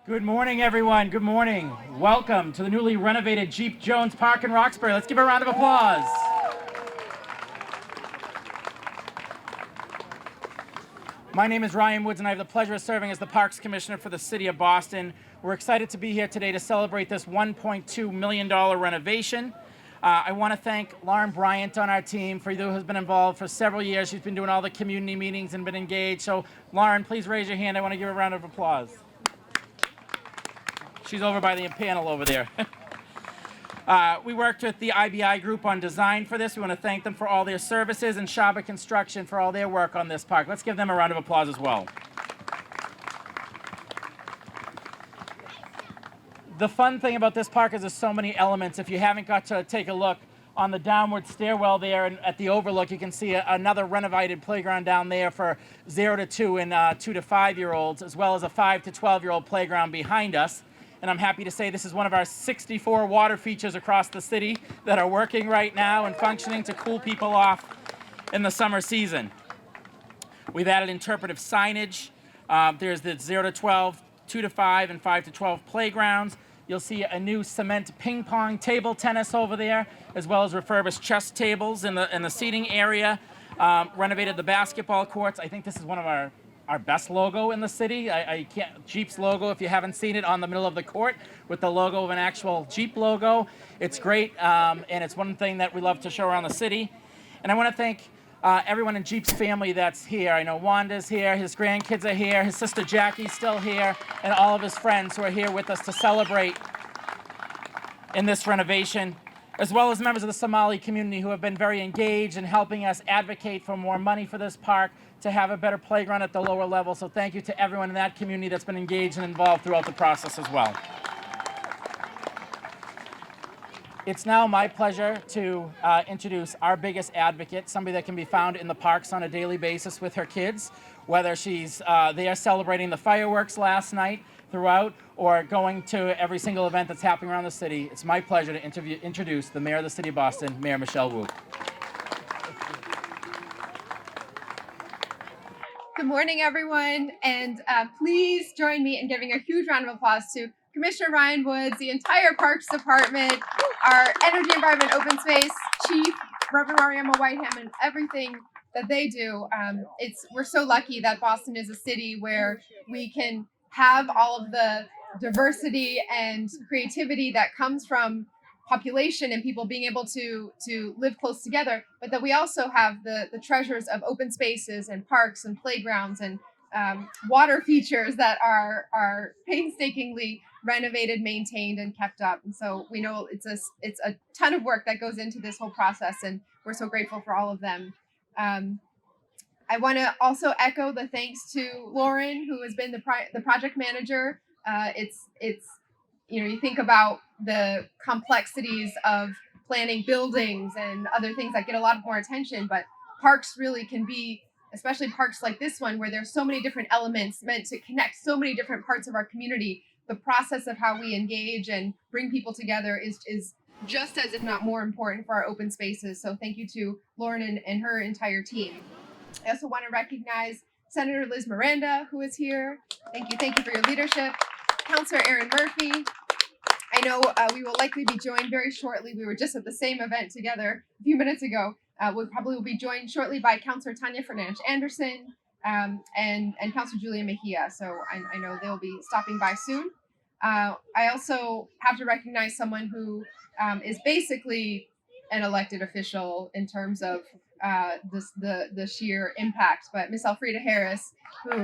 Good morning, everyone. Good morning. Welcome to the newly renovated Jeep Jones Park in Roxbury. Let's give a round of applause. My name is Ryan Woods, and I have the pleasure of serving as the Parks Commissioner for the City of Boston. We're excited to be here today to celebrate this $1.2 million renovation. I want to thank Lauren Bryant on our team who has been involved for several years. She's been doing all the community meetings and been engaged. So, Lauren, please raise your hand. I want to give a round of applause. She's over by the panel over there. We worked with the IBI group on design for this. We want to thank them for all their services and Shaba Construction for all their work on this park. Let's give them a round of applause as well. The fun thing about this park is there's so many elements. If you haven't got to take a look on the downward stairwell there and at the overlook, you can see another renovated playground down there for 0 to 2 and 2 to 5-year-olds, as well as a 5 to 12-year-old playground behind us. And I'm happy to say this is one of our 64 water features across the city that are working right now and functioning to cool people off in the summer season. We've added interpretive signage. There's the 0 to 12, 2 to 5, and 5 to 12 playgrounds. You'll see a new cement ping pong table tennis over there, as well as refurbished chess tables in the seating area. Renovated the basketball courts. I think this is one of our best logo in the city. Jeep's logo, if you haven't seen it, on the middle of the court with the logo of an actual Jeep logo. It's great, and it's one thing that we love to show around the city. And I want to thank everyone in Jeep's family that's here. I know Wanda's here, his grandkids are here, his sister Jackie's still here, and all of his friends who are here with us to celebrate in this renovation, as well as members of the Somali community who have been very engaged in helping us advocate for more money for this park, to have a better playground at the lower level. So thank you to everyone in that community that's been engaged and involved throughout the process as well. It's now my pleasure to introduce our biggest advocate, somebody that can be found in the parks on a daily basis with her kids, whether she's there celebrating the fireworks last night throughout or going to every single event that's happening around the city. It's my pleasure to introduce the Mayor of the City of Boston, Mayor Michelle Wu. Good morning, everyone, and please join me in giving a huge round of applause to Commissioner Ryan Woods, the entire Parks Department, our Energy, Environment, Open Space Chief, Reverend Mariama Whiteham, and everything that they do. We're so lucky that Boston is a city where we can have all of the diversity and creativity that comes from population and people being able to live close together, but that we also have the treasures of open spaces and parks and playgrounds and water features that are painstakingly renovated, maintained, and kept up. And so we know it's a ton of work that goes into this whole process, and we're so grateful for all of them. I want to also echo the thanks to Lauren, who has been the project manager. You think about the complexities of planning buildings and other things that get a lot more attention, but parks really can be, especially parks like this one, where there's so many different elements meant to connect so many different parts of our community. The process of how we engage and bring people together is just as, if not more important for our open spaces. So thank you to Lauren and her entire team. I also want to recognize Senator Liz Miranda, who is here. Thank you for your leadership. Councilor Erin Murphy. I know we will likely be joined very shortly. We were just at the same event together a few minutes ago. We probably will be joined shortly by Councilor Tanya Fernandes Anderson and Councilor Julia Mejia. So I know they'll be stopping by soon. I also have to recognize someone who is basically an elected official in terms of the sheer impact, but Miss Elfrida Harris, who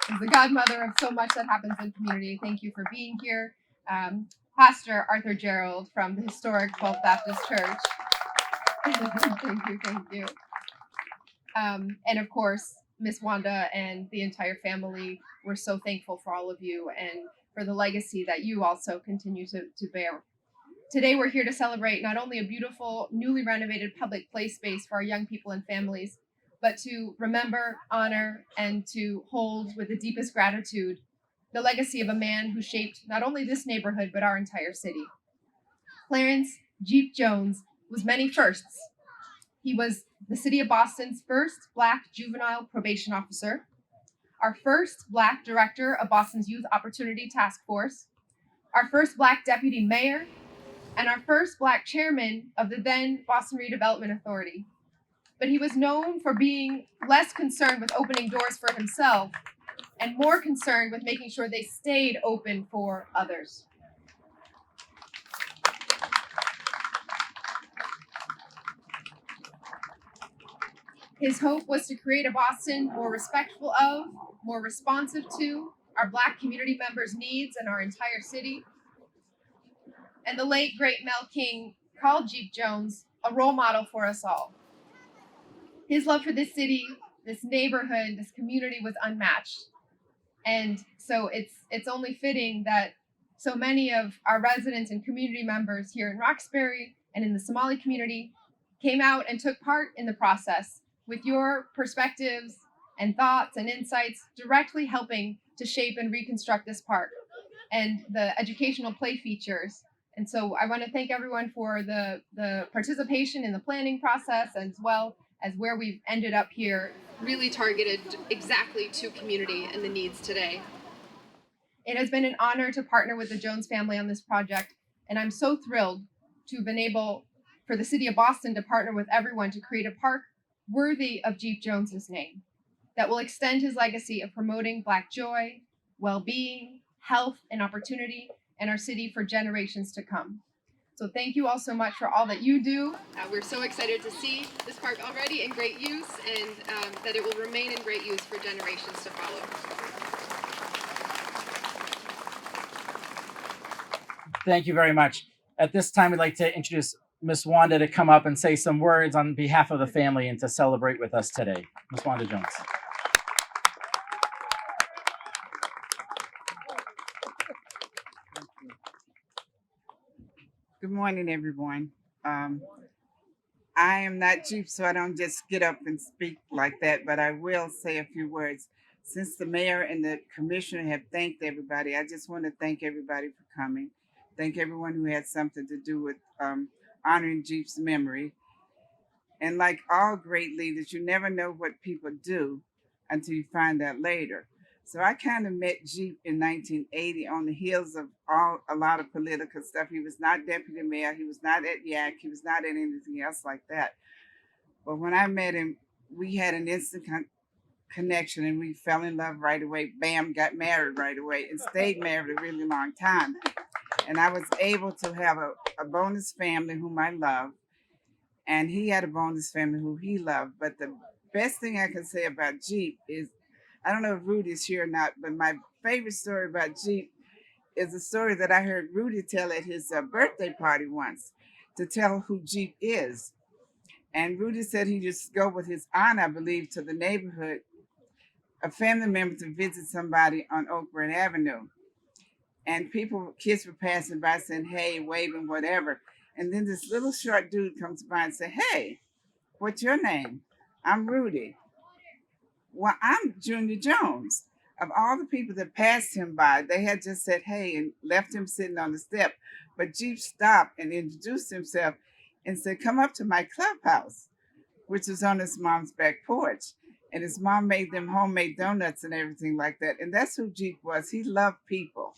is the godmother of so much that happens in community. Thank you for being here. Pastor Arthur Gerald from the historic 12th Baptist Church. Thank you. And of course, Miss Wanda and the entire family. We're so thankful for all of you and for the legacy that you also continue to bear. Today, we're here to celebrate not only a beautiful, newly renovated public play space for our young people and families, but to remember, honor, and to hold with the deepest gratitude the legacy of a man who shaped not only this neighborhood, but our entire city. Clarence Jeep Jones was many firsts. He was the City of Boston's first Black juvenile probation officer, our first Black director of Boston's Youth Opportunity Task Force, our first Black deputy mayor, and our first Black chairman of the then Boston Redevelopment Authority. But he was known for being less concerned with opening doors for himself and more concerned with making sure they stayed open for others. His hope was to create a Boston more respectful of, more responsive to our Black community members' needs and our entire city. And the late, great Mel King called Jeep Jones a role model for us all. His love for this city, this neighborhood, this community was unmatched. And so it's only fitting that so many of our residents and community members here in Roxbury and in the Somali community came out and took part in the process with your perspectives and thoughts and insights directly helping to shape and reconstruct this park and the educational play features. And so I want to thank everyone for the participation in the planning process, as well as where we've ended up here, really targeted exactly to community and the needs today. It has been an honor to partner with the Jones family on this project, and I'm so thrilled to have been able for the city of Boston to partner with everyone to create a park worthy of Jeep Jones's name that will extend his legacy of promoting Black joy, well-being, health, and opportunity in our city for generations to come. So thank you all so much for all that you do. We're so excited to see this park already in great use, and that it will remain in great use for generations to follow. Thank you very much. At this time, we'd like to introduce Miss Wanda to come up and say some words on behalf of the family and to celebrate with us today. Miss Wanda Jones. Good morning, everyone. I am not Jeep, so I don't just get up and speak like that, but I will say a few words. Since the mayor and the commissioner have thanked everybody, I just want to thank everybody for coming. Thank everyone who had something to do with honoring Jeep's memory. And like all great leaders, you never know what people do until you find out later. So I kind of met Jeep in 1980 on the heels of a lot of political stuff. He was not deputy mayor. He was not at YAC. He was not at anything else like that. But when I met him, we had an instant connection and we fell in love right away. Bam, got married right away and stayed married a really long time. And I was able to have a bonus family whom I love. And he had a bonus family who he loved. But the best thing I can say about Jeep is, I don't know if Rudy's here or not, but my favorite story about Jeep is a story that I heard Rudy tell at his birthday party once, to tell who Jeep is. And Rudy said he just go with his aunt, I believe, to the neighborhood, a family member to visit somebody on Oakburn Avenue. And kids were passing by saying, hey, waving, whatever. And then this little short dude comes by and says, hey, what's your name? I'm Rudy. Well, I'm Junior Jones. Of all the people that passed him by, they had just said, hey, and left him sitting on the step. But Jeep stopped and introduced himself and said, come up to my clubhouse, which was on his mom's back porch. And his mom made them homemade donuts and everything like that. And that's who Jeep was. He loved people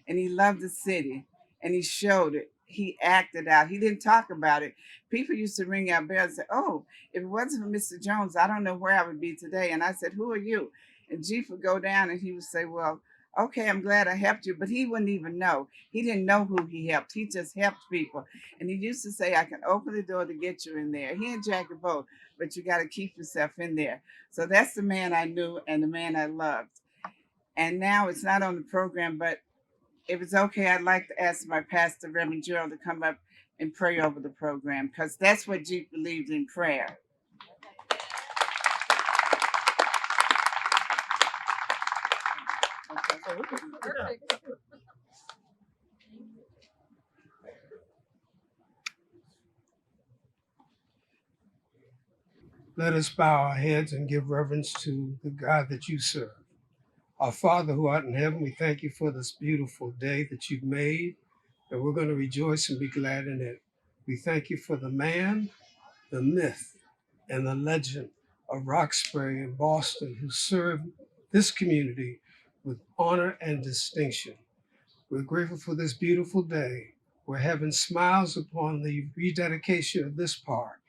and he loved the city and he showed it. He acted out. He didn't talk about it. People used to ring our bell and say, oh, if it wasn't for Mr. Jones, I don't know where I would be today. And I said, who are you? And Jeep would go down and he would say, well, okay, I'm glad I helped you. But he wouldn't even know. He didn't know who he helped. He just helped people. And he used to say, I can open the door to get you in there. He and Jackie both, but you got to keep yourself in there. So that's the man I knew and the man I loved. And now it's not on the program, but if it's okay, I'd like to ask my pastor, Reverend Gerald, to come up and pray over the program, because that's what Jeep believed in, prayer. Let us bow our heads and give reverence to the God that you serve. Our Father who art in heaven, we thank you for this beautiful day that you've made, and we're going to rejoice and be glad in it. We thank you for the man, the myth, and the legend of Roxbury and Boston who served this community with honor and distinction. We're grateful for this beautiful day. We're having smiles upon the rededication of this park.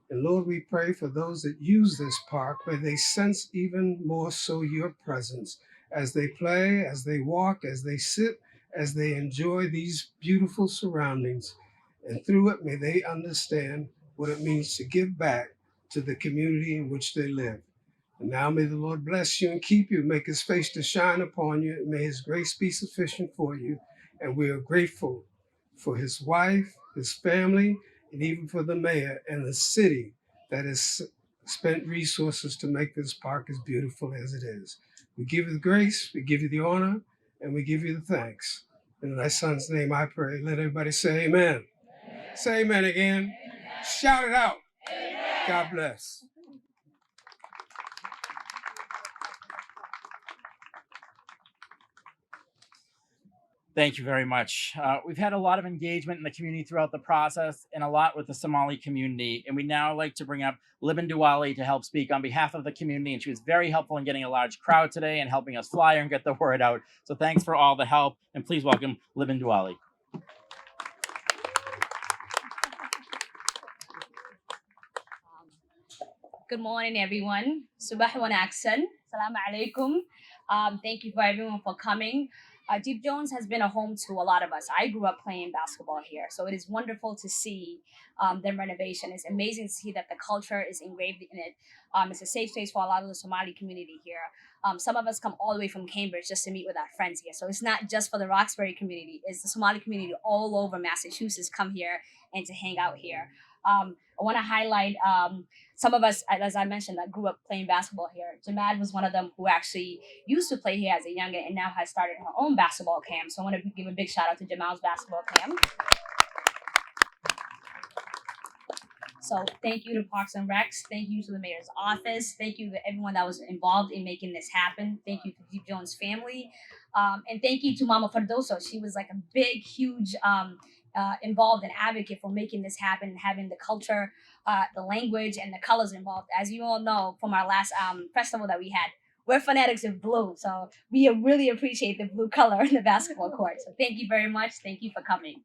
And Lord, we pray for those that use this park, may they sense even more so your presence as they play, as they walk, as they sit, as they enjoy these beautiful surroundings. And through it, may they understand what it means to give back to the community in which they live. And now may the Lord bless you and keep you, make his face to shine upon you, and may his grace be sufficient for you. And we are grateful for his wife, his family, and even for the mayor and the city that has spent resources to make this park as beautiful as it is. We give you the grace, we give you the honor, and we give you the thanks. In thy son's name I pray. Let everybody say amen. Say amen again. Amen. Shout it out. Amen. God bless. Thank you very much. We've had a lot of engagement in the community throughout the process and a lot with the Somali community. And we now like to bring up Libin Duwali to help speak on behalf of the community. And she was very helpful in getting a large crowd today and helping us flyer and get the word out. So thanks for all the help. And please welcome Libin Duwali. Good morning, everyone. Subah wa Naksan. Salaam alaikum. Thank you for everyone for coming. Deep Jones has been a home to a lot of us. I grew up playing basketball here, so it is wonderful to see the renovation. It's amazing to see that the culture is engraved in it. It's a safe space for a lot of the Somali community here. Some of us come all the way from Cambridge just to meet with our friends here. So it's not just for the Roxbury community. It's the Somali community all over Massachusetts come here and to hang out here. I want to highlight some of us, as I mentioned, that grew up playing basketball here. Jamad was one of them who actually used to play here as a youngin and now has started her own basketball camp. So I want to give a big shout out to Jamal's basketball camp. So thank you to Parks and Recs. Thank you to the mayor's office. Thank you to everyone that was involved in making this happen. Thank you to Deep Jones family. And thank you to Mama Fardoso. She was like a big, huge involved and advocate for making this happen, having the culture, the language, and the colors involved. As you all know from our last festival that we had, we're fanatics of blue. So we really appreciate the blue color in the basketball court. So thank you very much. Thank you for coming.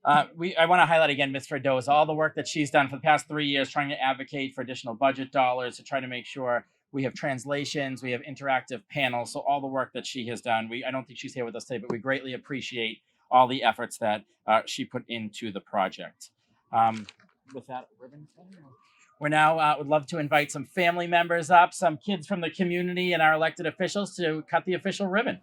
I want to highlight again Ms. Ferdoza, all the work that she's done for the past 3 years trying to advocate for additional budget dollars to try to make sure we have translations, we have interactive panels. So all the work that she has done, I don't think she's here with us today, but we greatly appreciate all the efforts that she put into the project. With that, ribbon cutting? We're now would love to invite some family members up, some kids from the community and our elected officials to cut the official ribbon.